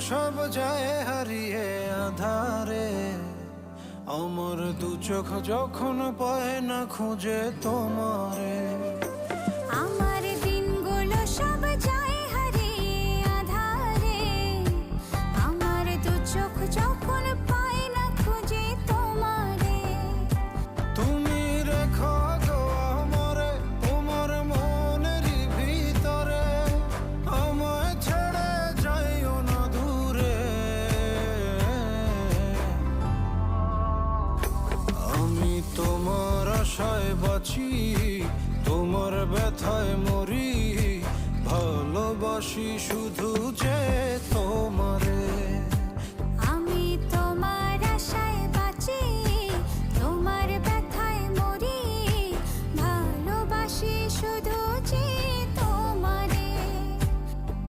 সব যায় হারিয়ে আধারে, আমার দু চোখ যখন পায় না খুঁজে তোমারে। আমার দিনগুলো সব যায় হারিয়ে আঁধারে, আমার দু চোখ যখন পায় না খুঁজে তোমারে। তুমি রেখো গো আমারে তোমার মনেরই ভিতরে, আমায় ছেড়ে যাইও না দূরে। আমি তোমার আশায় বাঁচি, তোমার ব্যথায় মরি, ভালোবাসি শুধু যে তোমারে।